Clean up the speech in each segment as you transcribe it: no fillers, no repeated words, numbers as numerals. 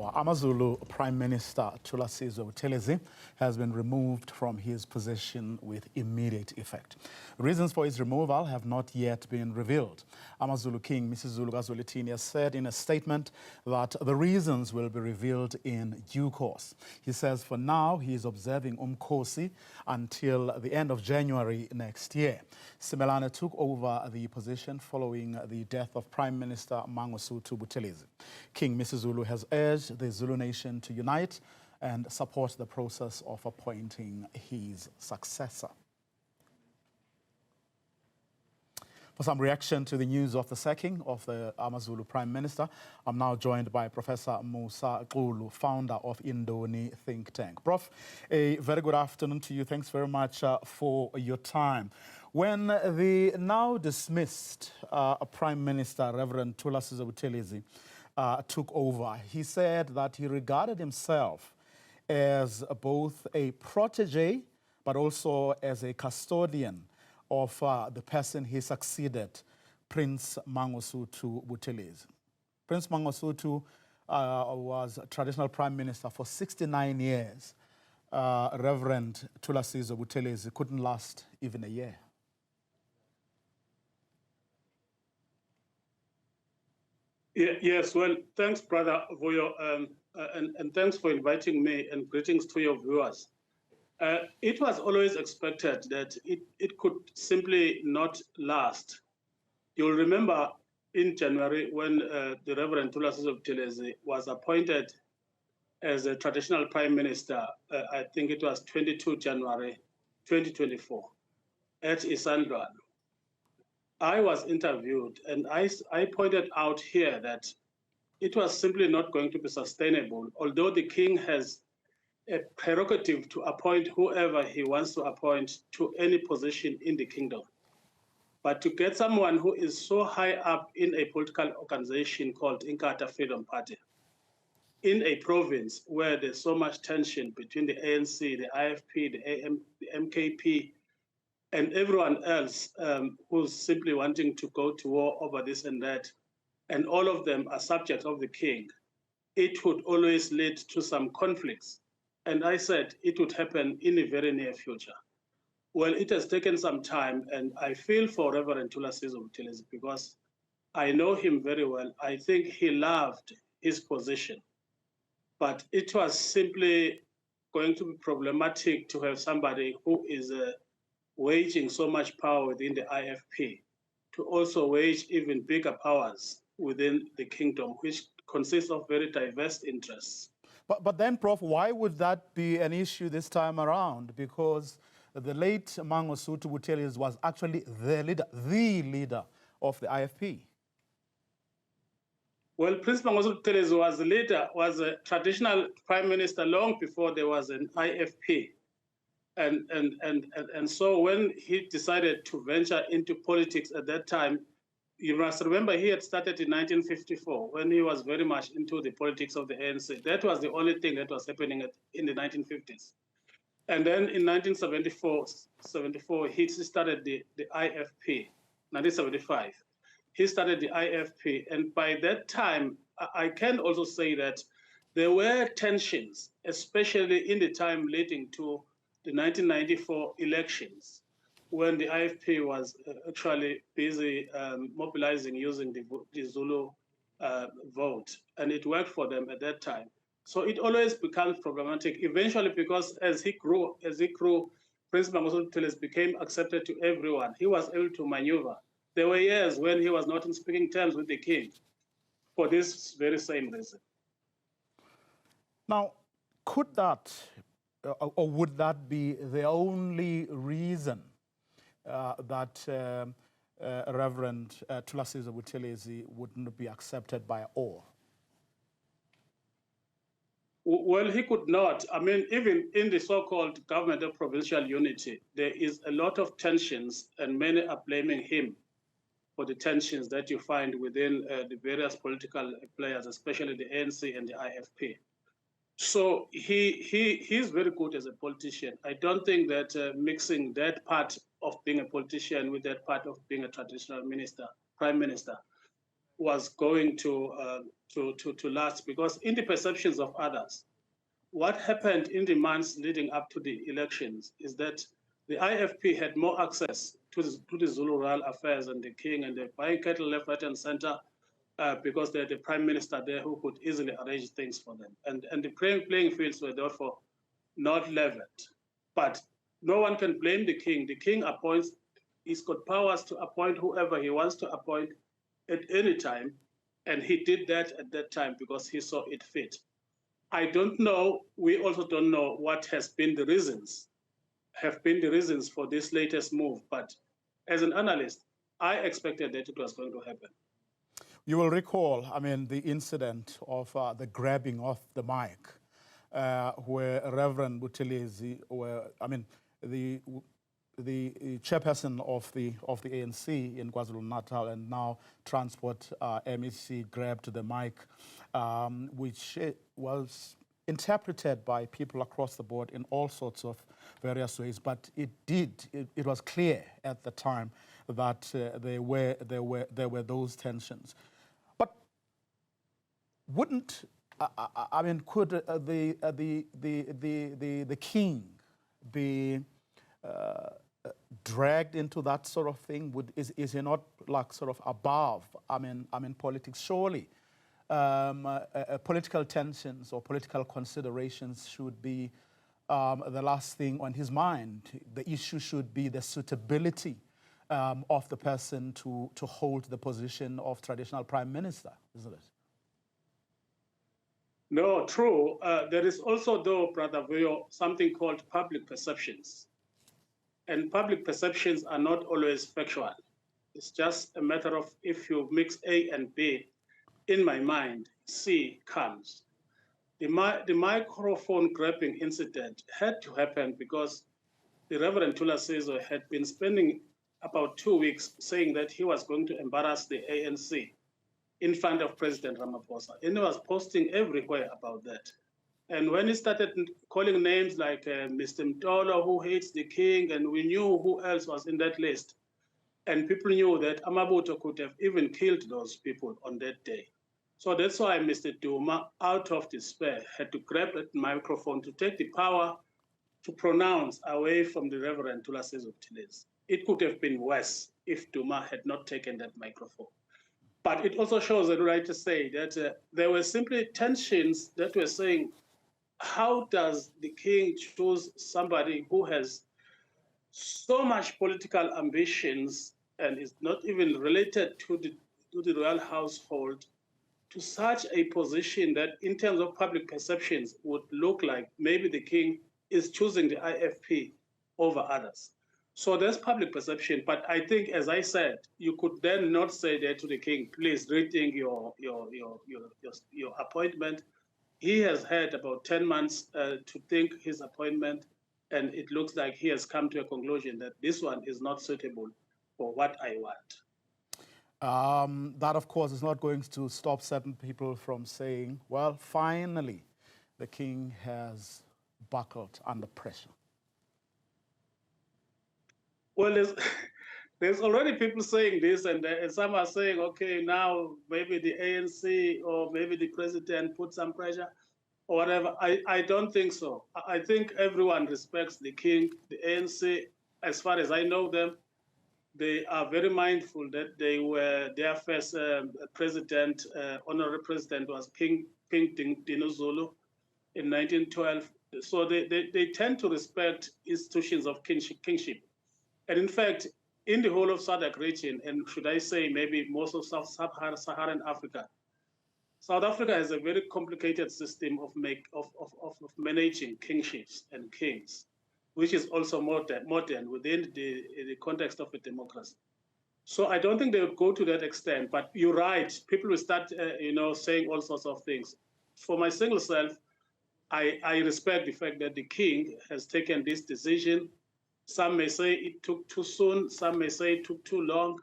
Our AmaZulu Prime Minister Thulasizwe has been removed from his position with immediate effect. Reasons for his removal have not yet been revealed. AmaZulu King Misuzulu has said in a statement that the reasons will be revealed in due course. He says for now he is observing Umkhosi until the end of January next year. Simelane took over the position following the death of Prime Minister Buthelezi. King Misuzulu has urged the Zulu nation to unite and support the process of appointing his successor. For some reaction to the news of the sacking of the AmaZulu Prime Minister, I'm now joined by Professor Musa, Xulu, founder of Indoni think tank. Prof, a very good afternoon to you. Thanks very much for your time. When the now dismissed Prime Minister, Reverend Thulasizwe took over, he said that he regarded himself as both a protege but also as a custodian of the person he succeeded, Prince Mangosuthu Buthelezi. Prince Mangosuthu was traditional prime minister for 69 years. Reverend Thulasizwe Buthelezi couldn't last even a year. Yes, well, thanks, Brother Vuyo, and thanks for inviting me, and greetings to your viewers. It was always expected that it could simply not last. You'll remember in January when the Reverend Thulasizwe Buthelezi was appointed as a traditional prime minister, I think it was 22 January 2024 at Isandlwana. I was interviewed and I pointed out here that it was simply not going to be sustainable, although the king has a prerogative to appoint whoever he wants to appoint to any position in the kingdom. But to get someone who is so high up in a political organization called Inkatha Freedom Party, in a province where there's so much tension between the ANC, the IFP, the MKP, and everyone else who's simply wanting to go to war over this and that, and all of them are subjects of the king, it would always lead to some conflicts. And I said it would happen in the very near future. Well, it has taken some time, and I feel for Reverend Thulasizwe Buthelezi because I know him very well. I think he loved his position, but it was simply going to be problematic to have somebody who is waging so much power within the IFP to also wage even bigger powers within the kingdom, which consists of very diverse interests. But then, Prof, why would that be an issue this time around? Because the late Mangosuthu Buthelezi was actually the leader of the IFP. Well, Prince Mangosuthu Buthelezi was a traditional prime minister long before there was an IFP. And so when he decided to venture into politics at that time, you must remember he had started in 1954 when he was very much into the politics of the ANC. That was the only thing that was happening in the 1950s. And then in 1974, he started the IFP, 1975. He started the IFP. And by that time, I can also say that there were tensions, especially in the time leading to the 1994 elections, when the IFP was actually busy mobilizing using the Zulu vote, and it worked for them at that time. So it always becomes problematic eventually because as he grew, Prince Mangosuthu Buthelezi became accepted to everyone. He was able to maneuver. There were years when he was not in speaking terms with the king for this very same reason. Now, could that or would that be the only reason that Reverend Thulasizwe Buthelezi wouldn't be accepted by all? Well, he could not. I mean, even in the so-called government of provincial unity, there is a lot of tensions, and many are blaming him for the tensions that you find within the various political players, especially the ANC and the IFP. So he's very good as a politician. I don't think that mixing that part of being a politician with that part of being a traditional minister, prime minister, was going to last, because in the perceptions of others, what happened in the months leading up to the elections is that the IFP had more access to the Zulu royal affairs and the king, and the buying cattle left, right, and center, because they had the prime minister there who could easily arrange things for them. And the playing fields were therefore not leveled. But no one can blame the king. The king appoints, he's got powers to appoint whoever he wants to appoint at any time. And he did that at that time because he saw it fit. I don't know, we also don't know what have been the reasons for this latest move. But as an analyst, I expected that it was going to happen. You will recall, I mean, the incident of the grabbing of the mic, where Reverend Buthelezi, the chairperson of the ANC in KwaZulu-Natal and now Transport MEC, grabbed the mic, which was interpreted by people across the board in all sorts of various ways. But it was clear at the time that there were those tensions. But wouldn't could the king be dragged into that sort of thing? Is he not like sort of above? Politics. Surely, political tensions or political considerations should be the last thing on his mind. The issue should be the suitability of the person to hold the position of traditional prime minister, isn't it? No, true. There is also, though, Brother Vuyo, something called public perceptions. And public perceptions are not always factual. It's just a matter of, if you mix A and B, in my mind, C comes. The microphone grabbing incident had to happen because the Reverend Thulasizwe had been spending about 2 weeks saying that he was going to embarrass the ANC in front of President Ramaphosa. And he was posting everywhere about that. And when he started calling names like Mr. Mtolo, who hates the king, and we knew who else was in that list, and people knew that Amabuto could have even killed those people on that day. So that's why Mr. Duma, out of despair, had to grab that microphone to take the power to pronounce away from the Reverend Thulasizwe. It could have been worse if Duma had not taken that microphone. But it also shows, the right to say, that there were simply tensions that were saying, how does the king choose somebody who has so much political ambitions and is not even related to the royal household, to such a position that in terms of public perceptions would look like maybe the king is choosing the IFP over others. So there's public perception, but I think, as I said, you could then not say that to the king, please rethink your appointment. He has had about 10 months to think his appointment, and it looks like he has come to a conclusion that this one is not suitable for what I want. That, of course, is not going to stop certain people from saying, well, finally, the king has buckled under pressure. Well, there's already people saying this, and some are saying, okay, now maybe the ANC or maybe the president put some pressure or whatever. I don't think so. I think everyone respects the king. The ANC, as far as I know them, they are very mindful that their first president, honorary president, was King Misuzulu in 1912. So they tend to respect institutions of kingship. And in fact, in the whole of SADC region, and should I say maybe most of Sub-Saharan Africa, South Africa has a very complicated system of managing kingships and kings, which is also modern within the context of a democracy. So I don't think they would go to that extent. But you're right; people will start, saying all sorts of things. For my single self, I respect the fact that the king has taken this decision. Some may say it took too soon, some may say it took too long,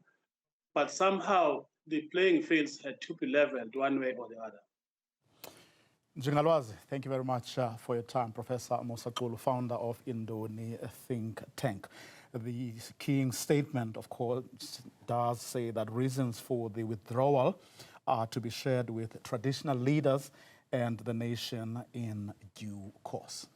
but somehow the playing fields had to be leveled one way or the other. Njengalwazi, thank you very much for your time. Professor Musa, founder of Indoni think tank. The king's statement, of course, does say that reasons for the withdrawal are to be shared with traditional leaders and the nation in due course.